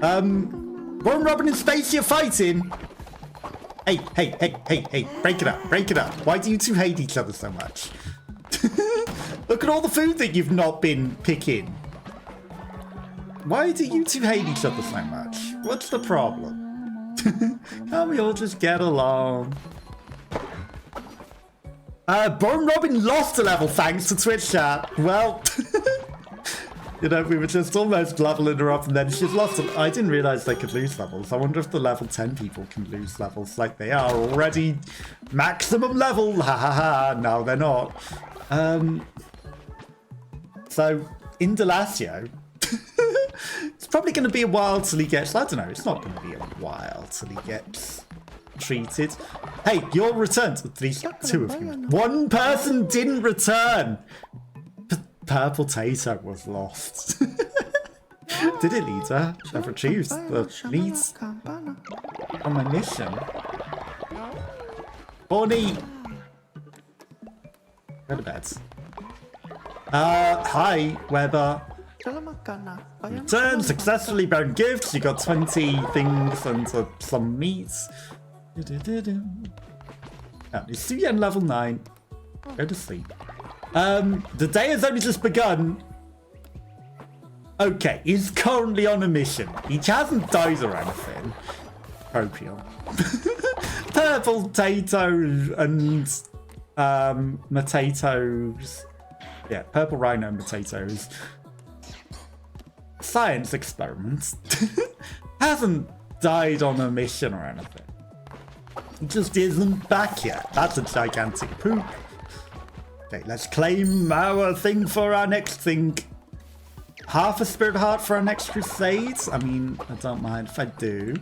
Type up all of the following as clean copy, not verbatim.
Ron, Robin, and Spacey are fighting. Hey, break it up. Why do you two hate each other so much? Look at all the food that you've not been picking. Why do you two hate each other so much? What's the problem? Can't we all just get along? Born Robin lost a level thanks to Twitch chat. Well, you know, we were just almost leveling her up and then she's lost them. I didn't realize they could lose levels. I wonder if the level 10 people can lose levels like they are already maximum level. Ha ha ha. No, they're not. So, Indelacio, it's probably going to be a while till he gets, I don't know, it's not going to be a while till he gets treated. Hey, you're returned. At least two of you. One person didn't return. Purple Tato was lost. Did it, leader? I've retrieved the leads on my mission. Bonnie! Go to bed. Hi, Weber. Return, successfully bound gifts. You got 20 things and some meats. Oh, it's Suyen level 9. Go to sleep. The day has only just begun. Okay, he's currently on a mission. He hasn't died or anything. Opium. Purple potatoes and potatoes. Yeah, purple rhino and potatoes. Science experiments. Hasn't died on a mission or anything. He just isn't back yet. That's a gigantic poop. Okay, let's claim our thing for our next thing. Half a spirit heart for our next crusade. I mean, I don't mind if I do.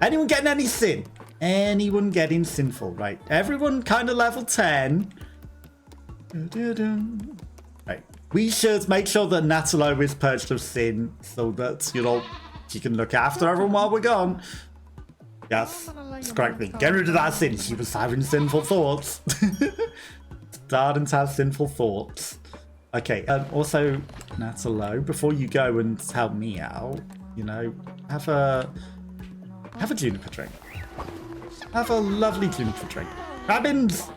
Anyone getting any sin? Anyone getting sinful? Right, everyone kind of level 10. Right, we should make sure that Natalo is purged of sin so that, you know, she can look after everyone while we're gone. Yes, that's correct. Get rid of that sin. She was having sinful thoughts. Starting to have sinful thoughts. Okay, also, Natalo, before you go and help me out, you know, have a juniper drink. Have a lovely juniper drink. Crabbins!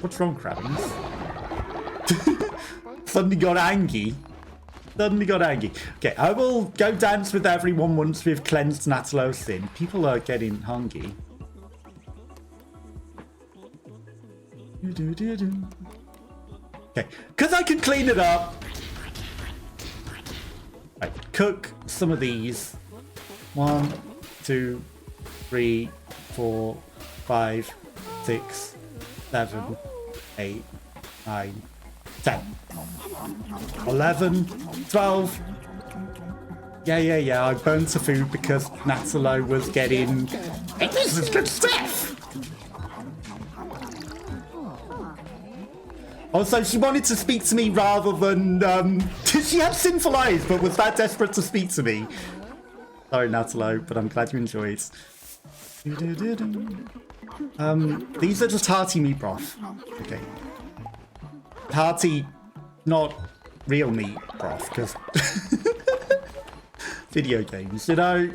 What's wrong, Crabbins? Suddenly got angry. Okay, I will go dance with everyone once we've cleansed Natalo's sin. People are getting hungry. Okay, because I can clean it up. Right, cook some of these. 1, 2, 3, 4, 5, 6, 7, 8, 9, 10, 11, 12. Yeah. I burnt the food because Natalo was getting. Hey, this is good stuff. Also, she wanted to speak to me rather than. She had sinful eyes, but was that desperate to speak to me. Sorry, Natalo, but I'm glad you enjoyed. These are just hearty meat broth. Okay. Hearty, not real meat broth, because video games, you know.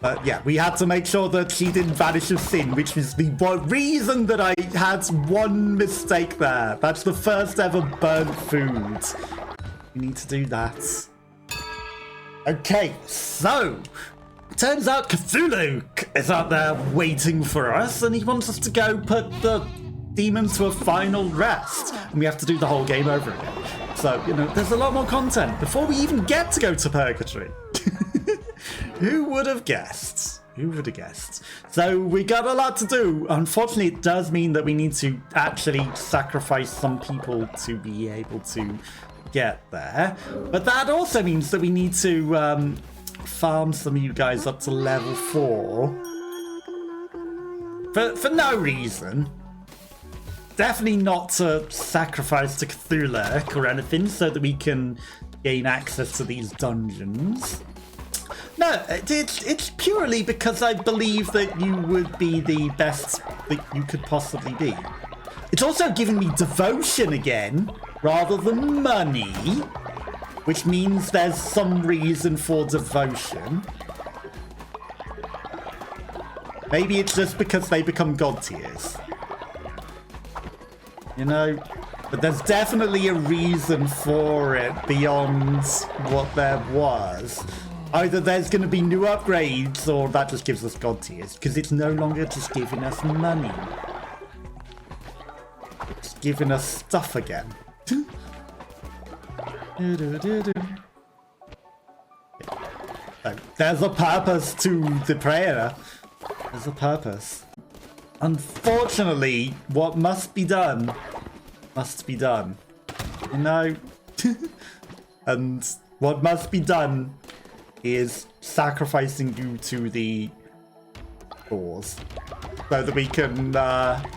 But yeah, we had to make sure that she didn't vanish of sin, which was the reason that I had one mistake there. That's the first ever burnt food. We need to do that. Okay, so turns out Cthulhu is out there waiting for us, and he wants us to go put the demon to a final rest, and we have to do the whole game over again. So, you know, there's a lot more content before we even get to go to Purgatory. Who would have guessed? Who would have guessed? So we got a lot to do. Unfortunately, it does mean that we need to actually sacrifice some people to be able to get there. But that also means that we need to farm some of you guys up to level 4. For no reason. Definitely not to sacrifice to Cthulhu or anything so that we can gain access to these dungeons. No, it's purely because I believe that you would be the best that you could possibly be. It's also giving me devotion again, rather than money. which means there's some reason for devotion. Maybe it's just because they become god tiers. You know? But there's definitely a reason for it beyond what there was. Either there's going to be new upgrades, or that just gives us god tiers. Because it's no longer just giving us money. It's giving us stuff again. So, there's a purpose to the prayer. There's a purpose. Unfortunately, what must be done must be done. You know? And what must be done is sacrificing you to the doors so that we can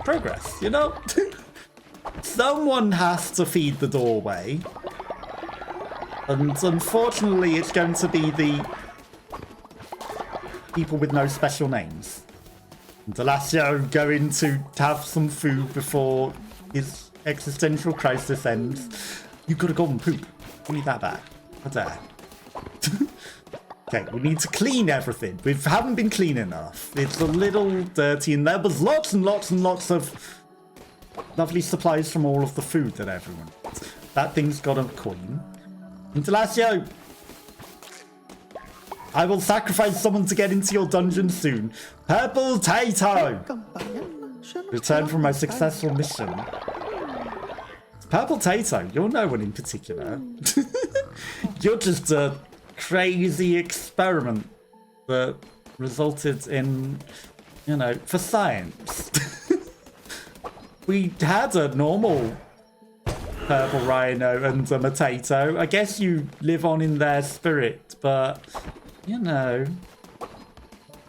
progress, you know? Someone has to feed the doorway. And unfortunately, it's going to be the people with no special names. Indelacio going to have some food before his existential crisis ends. You gotta go and poop. Give me that back. What's that? Okay, we need to clean everything. We haven't been clean enough. It's a little dirty, and there was lots and lots and lots of lovely supplies from all of the food that everyone wants. That thing's got a coin. Indelacio! I will sacrifice someone to get into your dungeon soon. Purple Tato! Return from my successful mission. Purple Tato, you're no one in particular. You're just a crazy experiment that resulted in, you know, for science. We had a normal purple rhino and a potato. I guess you live on in their spirit, but, you know,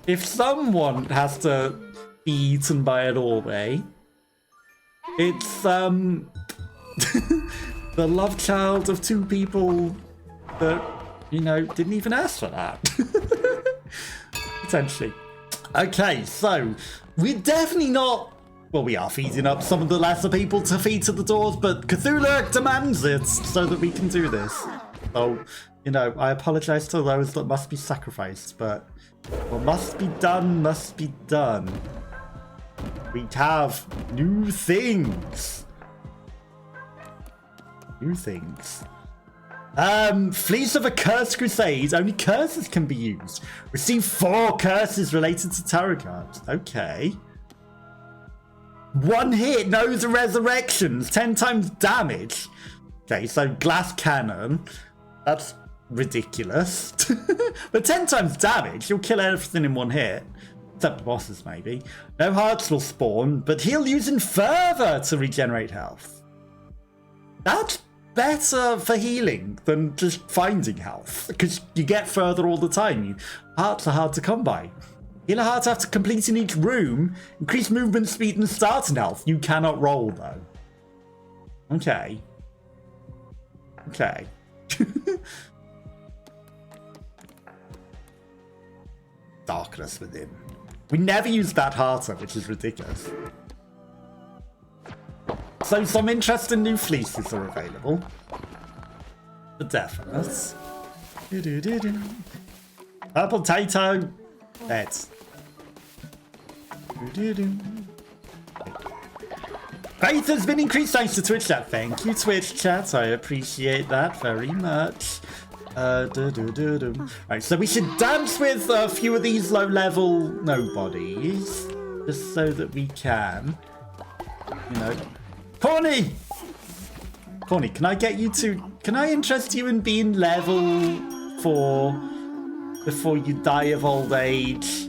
if someone has to be eaten by a doorway, it's, the love child of two people that, you know, didn't even ask for that. Potentially. Okay, so we're definitely not... Well, we are feeding up some of the lesser people to feed to the doors, but Cthulhu demands it so that we can do this. So, you know, I apologize to those that must be sacrificed, but what must be done must be done. We have new things. New things. Fleece of a Cursed Crusade. Only curses can be used. Receive 4 curses related to tarot cards. Okay. 1 hit, no resurrections, 10 times damage. Okay, so glass cannon. That's ridiculous. But 10 times damage, you'll kill everything in 1 hit. Except the bosses, maybe. No hearts will spawn, but he'll use in further to regenerate health. That's better for healing than just finding health, because you get further all the time. Hearts are hard to come by. Heal a heart after completing each room. Increase movement speed and starting health. You cannot roll, though. Okay. Okay. Darkness within. We never used that heart up, which is ridiculous. So some interesting new fleeces are available. For definite. Purple Tato. Let's. Faith has been increased thanks to Twitch chat. Thank you, Twitch chat. I appreciate that very much. Right, so we should dance with a few of these low-level nobodies, just so that we can, you know. Corny! Corny, can I get you to... Can I interest you in being level 4 before you die of old age?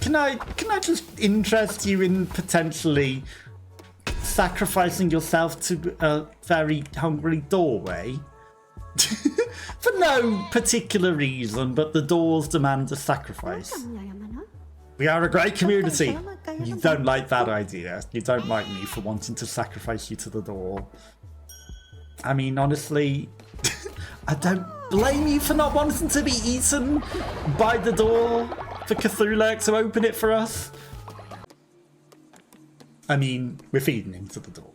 Can I just interest you in potentially sacrificing yourself to a very hungry doorway? For no particular reason, but the doors demand a sacrifice. We are a great community. You don't like that idea. You don't like me for wanting to sacrifice you to the door. I mean, honestly, I don't blame you for not wanting to be eaten by the door for Cthulhu to open it for us. I mean, we're feeding him to the door.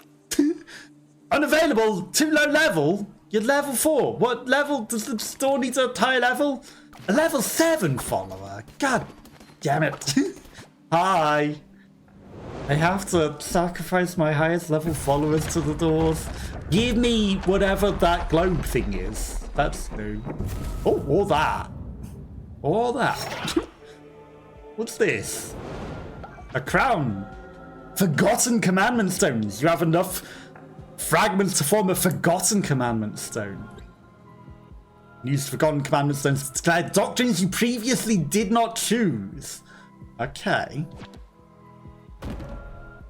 Unavailable, too low level. You're level 4. What level does the store need a high level? A level 7 follower. God damn it. Hi. I have to sacrifice my highest level followers to the doors. Give me whatever that globe thing is. That's new. Oh, or that. Or that. What's this? A crown. Forgotten commandment stones. You have enough fragments to form a forgotten commandment stone. Use forgotten commandment stones to declare doctrines you previously did not choose. Okay.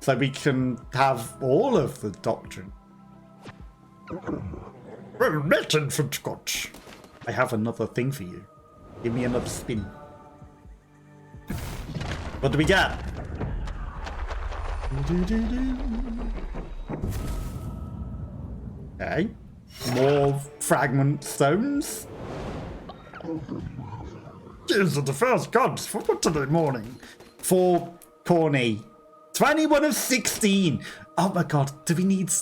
So we can have all of the doctrine. Written from Scotch. I have another thing for you. Give me another spin. What do we get? Okay. More fragment stones. These are the first gods for today morning. For Corny. 21 of 16. Oh my god. Do we need...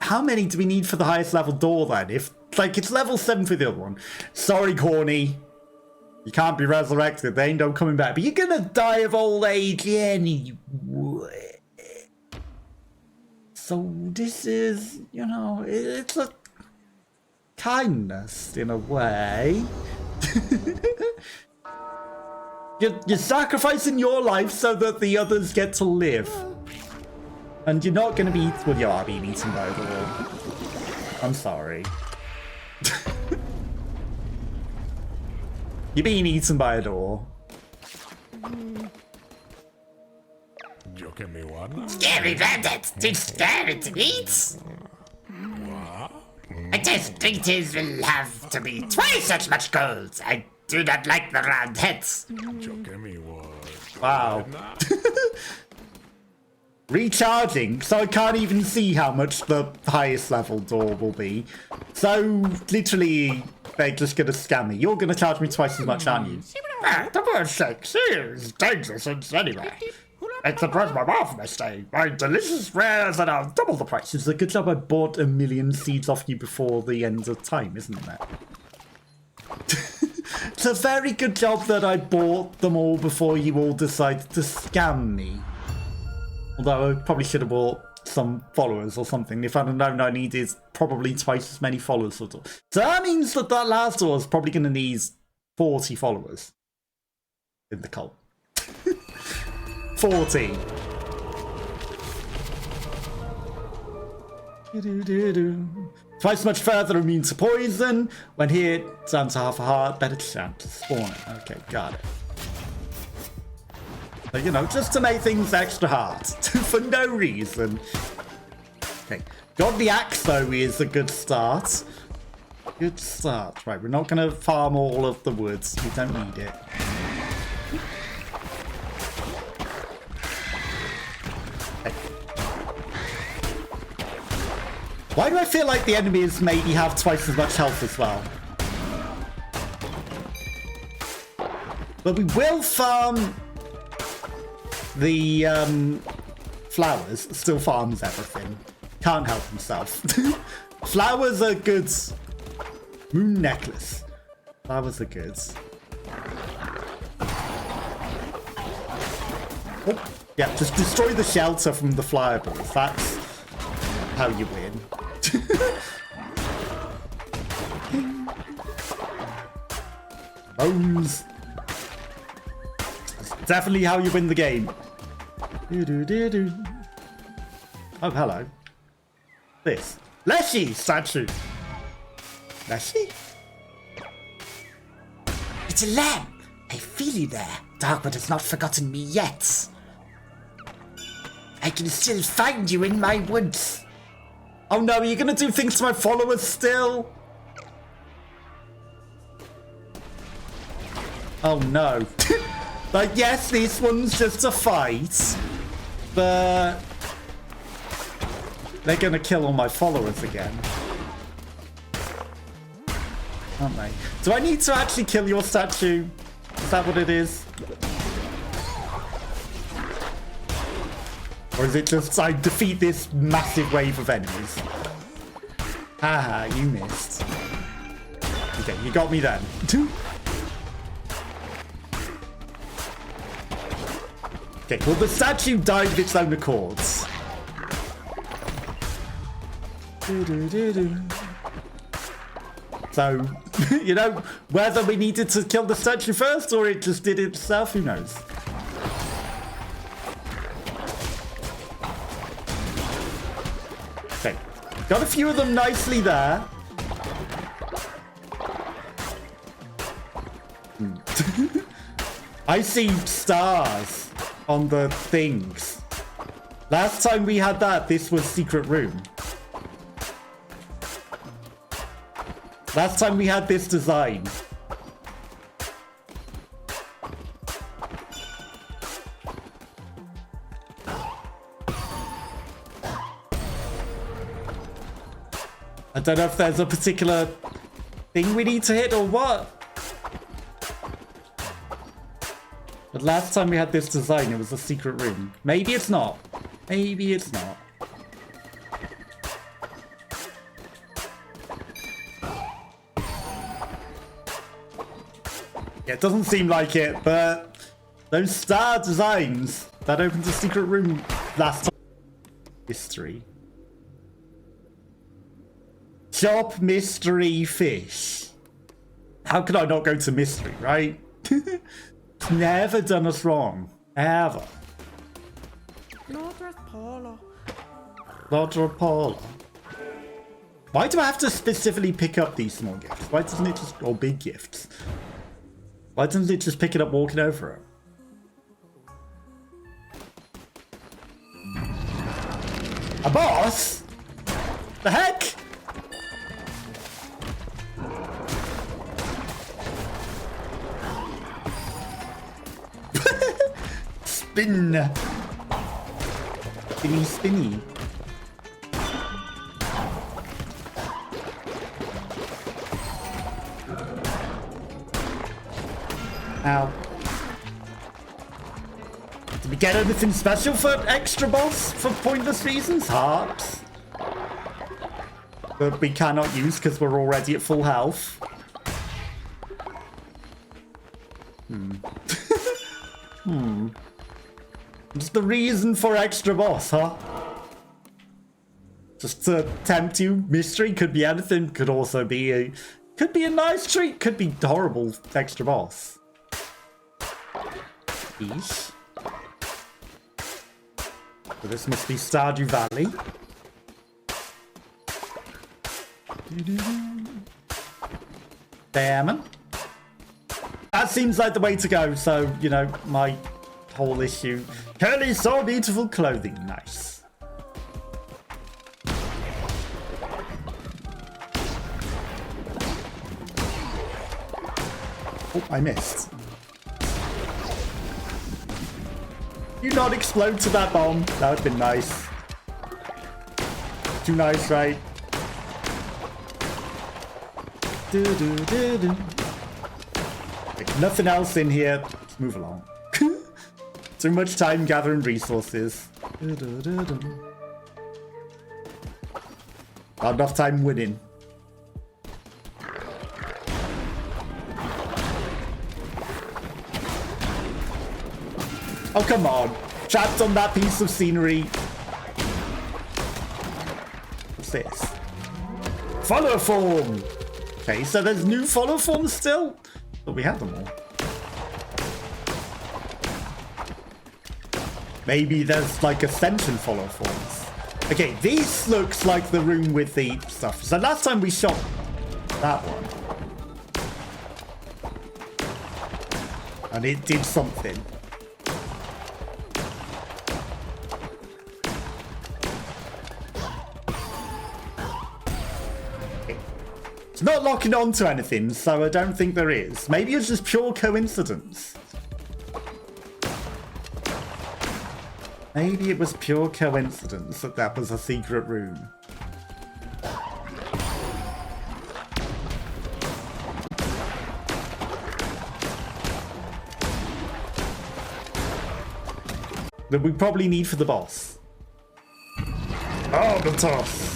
How many do we need for the highest level door then? If, like, it's level 7 for the other one. Sorry, Corny. You can't be resurrected. They ain't no coming back. But you're gonna die of old age anyway. So this is, you know, it's a kindness in a way. You're sacrificing your life so that the others get to live. And you're not going to be... Well, you are being eaten by the wall. I'm sorry. You're being eaten by a door. You give me one? Scary bandits! Too scary to eat! What? I just think these will have to be twice as much gold. I do not like the round heads. You give me one. Wow. Recharging, so I can't even see how much the highest level door will be. So, literally, they're just gonna scam me. You're gonna charge me twice as much, aren't you? The bird's sake, is dangerous anyway. It's the bread my mouth may stay. My delicious wares that are double the price. It's a good job I bought 1 million seeds off you before the end of time, isn't it? It's a very good job that I bought them all before you all decided to scam me. Although I probably should have bought some followers or something. If I'd have known I needed probably twice as many followers. So that means that that last door is probably going to need 40 followers in the cult. 40. Twice as much further immune to poison. When hit, down to half a heart. Better chance to spawn it. Okay, got it. But, you know, just to make things extra hard. For no reason. Okay. Godly Axe, though, is a good start. Good start. Right, we're not going to farm all of the woods. We don't need it. Okay. Why do I feel like the enemies maybe have twice as much health as well? But we will farm... The flowers. Still farms everything. Can't help himself. Flowers are good. Moon necklace. Flowers are good. Oh, yeah, just destroy the shelter from the fireballs. That's how you win. Bones. That's definitely how you win the game. Oh, hello. This. Leshy statue. Leshy? It's a lamb. I feel you there. Darkwood has not forgotten me yet. I can still find you in my woods. Oh no, are you gonna do things to my followers still? Oh no. Like, yes, this one's just a fight, but they're gonna kill all my followers again. Aren't they? Do I need to actually kill your statue? Is that what it is? Or is it just I defeat this massive wave of enemies? Haha, you missed. Okay, you got me then. Okay, well, the statue died of its own accords. So, you know, whether we needed to kill the statue first or it just did it itself, who knows? Okay, got a few of them nicely there. I see stars on the things. Last time we had that, this was secret room. Last time we had this design. I don't know if there's a particular thing we need to hit or what. But last time we had this design, it was a secret room. Maybe it's not. Maybe it's not. Yeah, it doesn't seem like it, but those star designs that opened a secret room last time. Mystery. Chop mystery fish. How could I not go to mystery, right? It's never done us wrong. Ever. Lord Paula. Why do I have to specifically pick up these small gifts? Why doesn't it just... or big gifts? Why doesn't it just pick it up walking over it? A boss? The heck? Spin. Spinny, spinny. Ow. Did we get anything special for extra boss for pointless reasons? Hearts. But we cannot use because we're already at full health. What's the reason for extra boss, huh? Just to tempt you? Mystery could be anything. Could also be a... could be a nice treat. Could be horrible extra boss. Eesh. So this must be Stardew Valley. Damn. That seems like the way to go. So, you know, my whole issue. Curly so beautiful clothing. Nice. Oh, I missed. You not explode to that bomb. That would have been nice. Too nice, right? Okay, nothing else in here. Let's move along. Too much time gathering resources. Not enough time winning. Oh, come on. Trapped on that piece of scenery. What's this? Follow form. Okay, so there's new follow forms still? But we have them all. Maybe there's like ascension follow forms. Okay, this looks like the room with the stuff. So last time we shot that one. And it did something. It's not locking on to anything, so I don't think there is. Maybe it's just pure coincidence. Maybe it was pure coincidence that that was a secret room. That we probably need for the boss. Oh, the toss.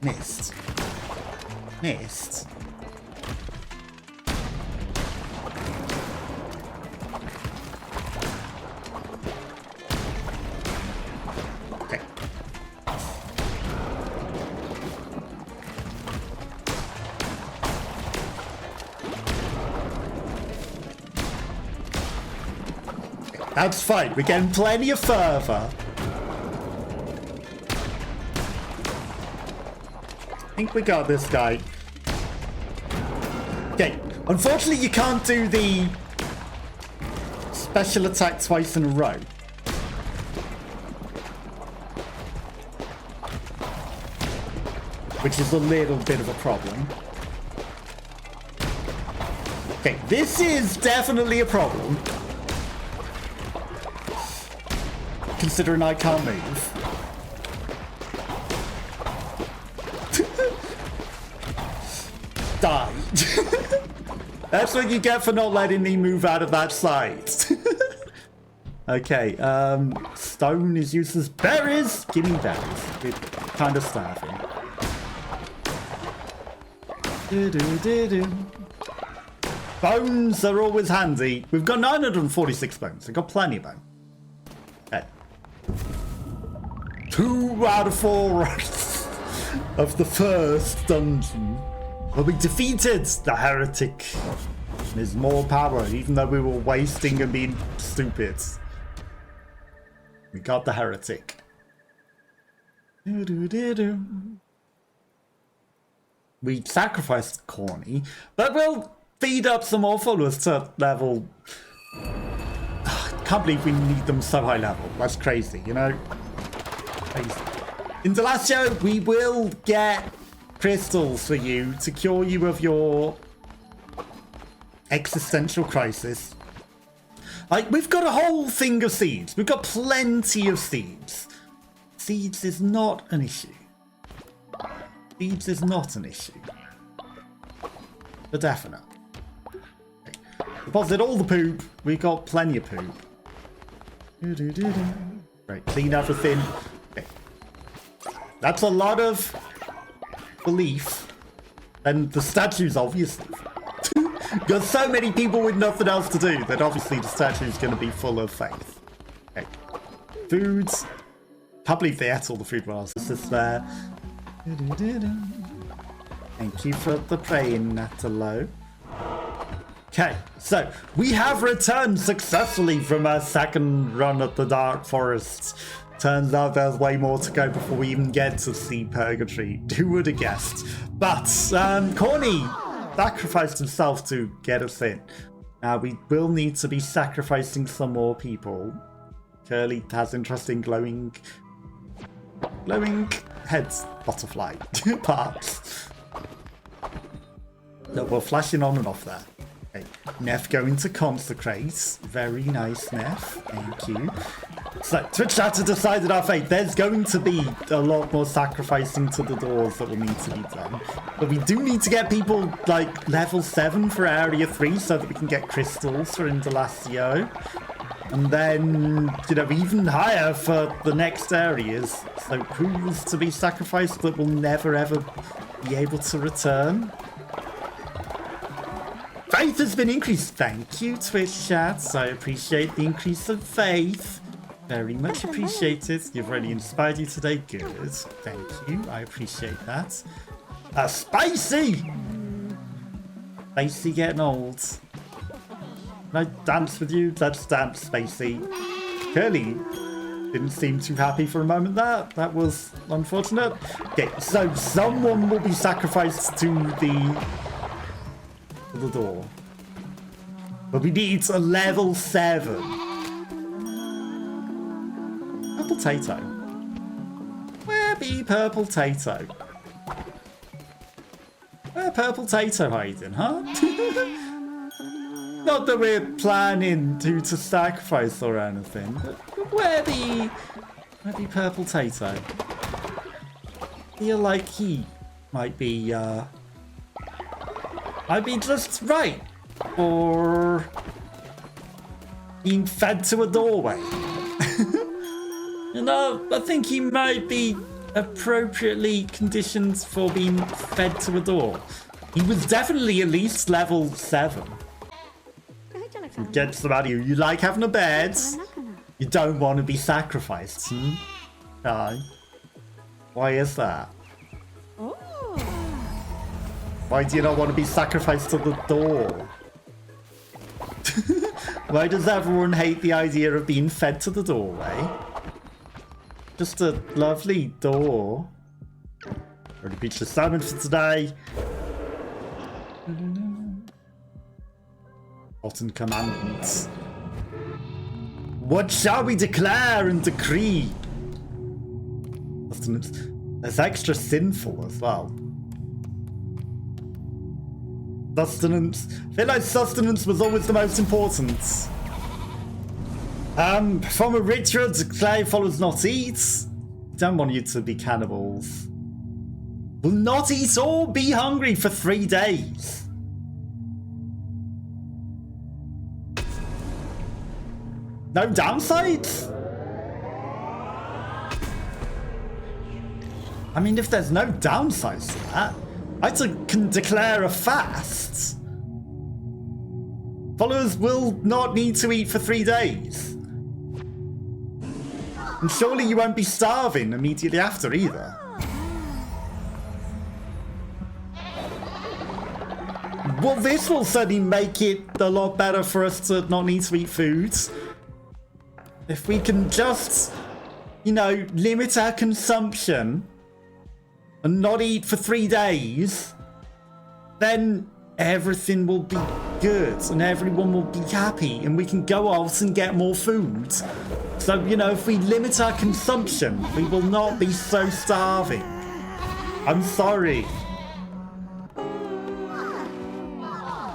Missed. Missed. Okay. That's fine. We're getting plenty of further. I think we got this guy. Okay. Unfortunately, you can't do the special attack twice in a row. Which is a little bit of a problem. Okay, this is definitely a problem. Considering I can't move. Die. That's what you get for not letting me move out of that side. Okay, stone is useless. Berries! Give me berries. We're kind of starving. Bones are always handy. We've got 946 bones. We've got plenty of bones. Okay. 2 out of 4 of the first dungeon. But we defeated the heretic. There's more power, even though we were wasting and being stupid. We got the heretic. We sacrificed Corny, but we'll feed up some more followers to level. Can't believe we need them so high level. That's crazy, you know? Crazy. Indelacio, we will get crystals for you to cure you of your existential crisis. Like, we've got a whole thing of seeds. We've got plenty of seeds. Seeds is not an issue. Seeds is not an issue. For definite. Okay. Deposit all the poop. We got plenty of poop. Right, clean everything. Okay. That's a lot of belief. And the statues, obviously. Got so many people with nothing else to do that obviously the statue is going to be full of faith. Okay. Foods. Can't believe they ate all the food while I was just there. Thank you for the praying, Natalo. Okay, so we have returned successfully from our second run at the Dark Forest. Turns out there's way more to go before we even get to see Purgatory. Who would have guessed? But Corny sacrificed himself to get us in. Now we will need to be sacrificing some more people. Curly has interesting glowing heads, butterfly parts that were flashing on and off there. Okay. Neff going to consecrate. Very nice, Neff. Thank you. So, Twitch chat has decided our fate. There's going to be a lot more sacrificing to the doors that will need to be done. But we do need to get people, like, level 7 for Area 3 so that we can get crystals for Indelacio. And then, you know, even higher for the next areas. So who is to be sacrificed that will never, ever be able to return? Faith has been increased. Thank you, Twitch chats. I appreciate the increase of faith. Very much appreciated. You've really inspired you today. Good. Thank you. I appreciate that. Spicy! Spicy getting old. Can I dance with you? Let's dance, Spacey. Curly didn't seem too happy for a moment there. That was unfortunate. Okay, so someone will be sacrificed to the door. But we need a level 7. Purple Tato. Where be Purple Tato? Where Purple Tato hiding, huh? Not that we're planning to sacrifice or anything, but where be Purple Tato? Feel like he might be just right, or being fed to a doorway. You know, I think he might be appropriately conditioned for being fed to a door. He was definitely at least level 7. Get some out of you. You like having a bed. You don't want to be sacrificed. Aye. Why is that? Why do you not want to be sacrificed to the door? Why does everyone hate the idea of being fed to the doorway? Just a lovely door. Already reached the summon for today. Rotten commandments. What shall we declare and decree? Sustenance. That's extra sinful as well. Sustenance. I feel like sustenance was always the most important. From a ritual, declare follows not eat. Don't want you to be cannibals. Will not eat or be hungry for 3 days. No downsides? I mean, if there's no downsides to that, I can declare a fast. Followers will not need to eat for 3 days. And surely you won't be starving immediately after either. Well, this will certainly make it a lot better for us to not need to eat food. If we can just, you know, limit our consumption and not eat for 3 days, then everything will be good and everyone will be happy and we can go out and get more food. So, you know, if we limit our consumption, we will not be so starving. I'm sorry.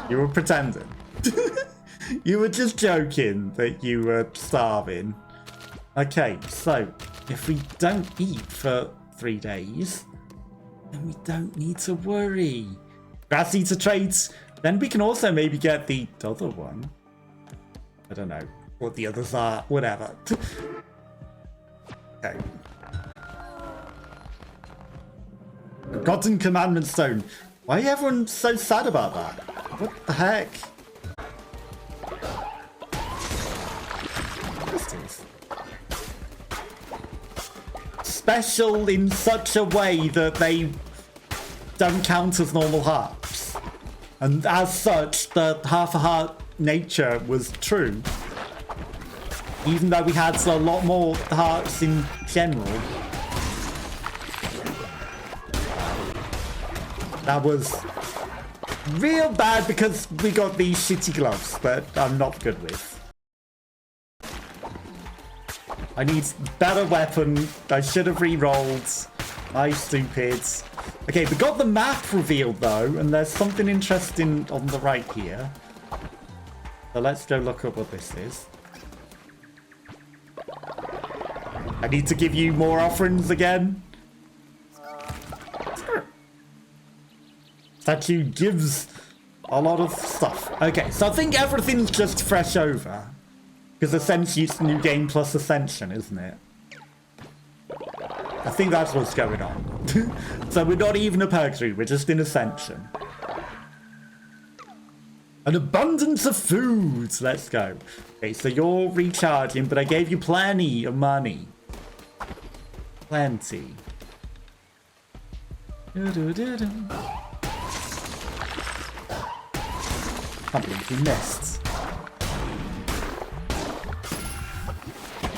You were pretending. You were just joking that you were starving. Okay, so if we don't eat for 3 days, then we don't need to worry. Grass eater traits, then we can also maybe get the other one. I don't know what the others are, whatever. Okay. Forgotten Commandment Stone. Why are everyone so sad about that? What the heck? Special in such a way that they don't count as normal hearts. And as such, the half a heart nature was true. Even though we had a lot more hearts in general. That was real bad because we got these shitty gloves that I'm not good with. I need better weapon. I should have re-rolled. I stupid. Okay, we got the map revealed though, and there's something interesting on the right here. So let's go look up what this is. I need to give you more offerings again. Thankyou gives a lot of stuff. Okay, so I think everything's just fresh over. Because essentially it's New Game plus Ascension, isn't it? I think that's what's going on. So we're not even a Purgatory, we're just in Ascension. An abundance of food! Let's go. Okay, so you're recharging, but I gave you plenty of money. Plenty. Do-do-do-do. Can't believe we missed.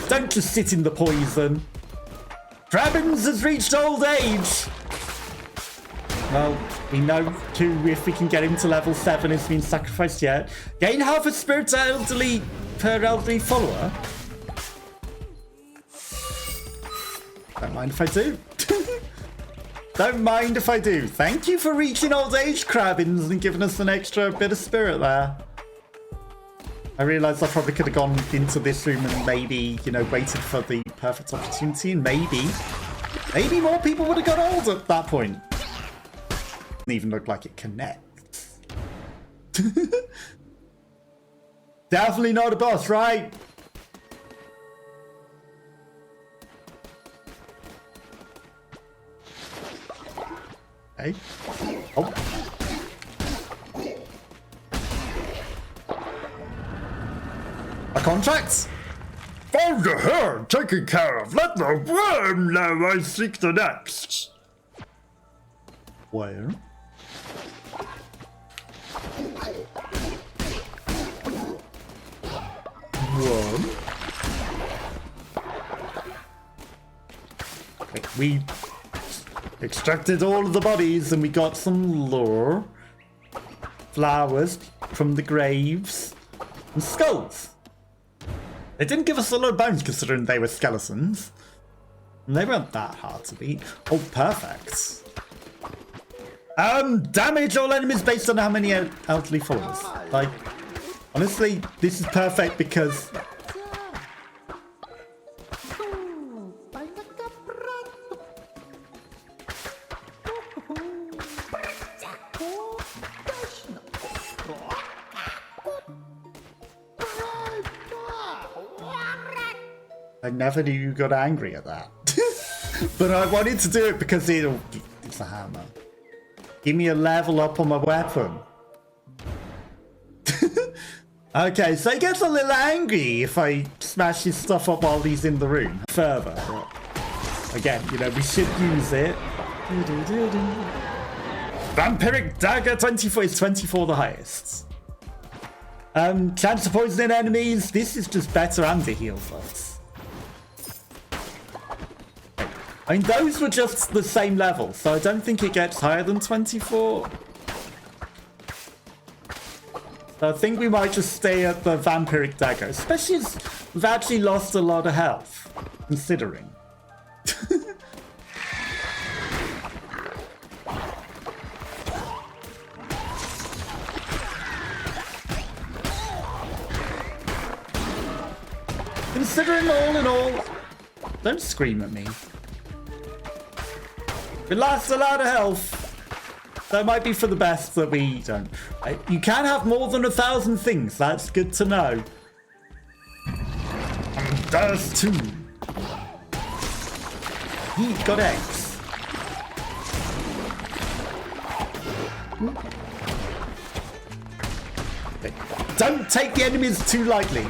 Don't just sit in the poison. Crabbins has reached old age. Well, we know too if we can get him to level 7 has been sacrificed yet. Gain half a spirit per elderly follower. Don't mind if I do. Don't mind if I do. Thank you for reaching old age, Crabbins, and giving us an extra bit of spirit there. I realised I probably could have gone into this room and maybe, you know, waited for the perfect opportunity, and maybe more people would have got old at that point. Doesn't even look like it connects. Definitely not a boss, right? Okay. Oh. A contract? Found the herd taken care of. Let the worm know I seek the next. Where? Worm? Okay, we extracted all of the bodies and we got some lore. Flowers from the graves. And skulls. They didn't give us a lot of bones considering they were skeletons. And they weren't that hard to beat. Oh, perfect. Damage all enemies based on how many elderly followers. Like, honestly, this is perfect because... I never knew you got angry at that. But I wanted to do it because it's a hammer. Give me a level up on my weapon. Okay, so he gets a little angry if I smash his stuff up while he's in the room. Further. But again, you know, we should use it. Vampiric Dagger 24 is 24 the highest. Chance of poisoning enemies. This is just better anti-heals us. I mean, those were just the same level, so I don't think it gets higher than 24. So I think we might just stay at the Vampiric Dagger, especially as we've actually lost a lot of health, considering. Considering all in all, don't scream at me. We lost a lot of health. That might be for the best that we don't. You can have more than 1,000 things. That's good to know. And there's 2. He got eggs. Okay. Don't take the enemies too lightly.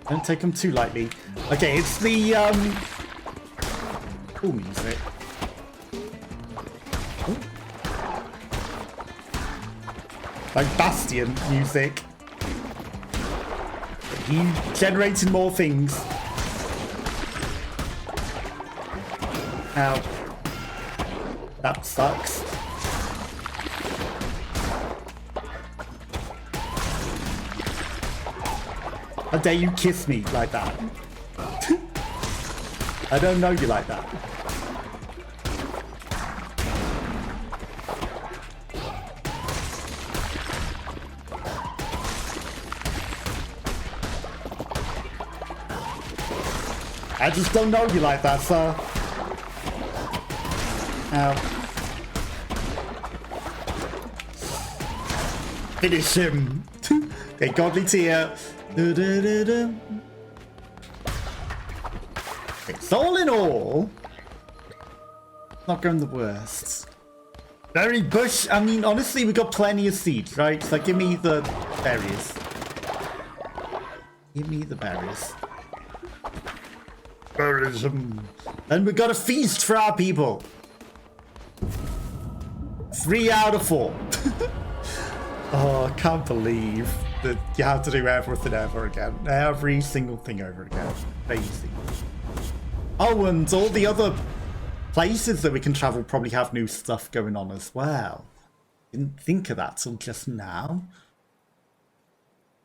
Don't take them too lightly. Okay, it's the cool music. Ooh. Like Bastion music. He generated more things. Ow. That sucks. How dare you kiss me like that? I don't know you like that. I just don't know you like that, sir. Ow. Finish him. Okay, godly tear. Okay, so all in all, not going the worst. Berry bush. I mean, honestly, we got plenty of seeds, right? So give me the berries. Give me the berries. Berries. And we got a feast for our people. 3 out of 4. Oh, I can't believe that you have to do everything over again. Every single thing over again. Crazy. Oh, and all the other places that we can travel probably have new stuff going on as well. Didn't think of that till just now.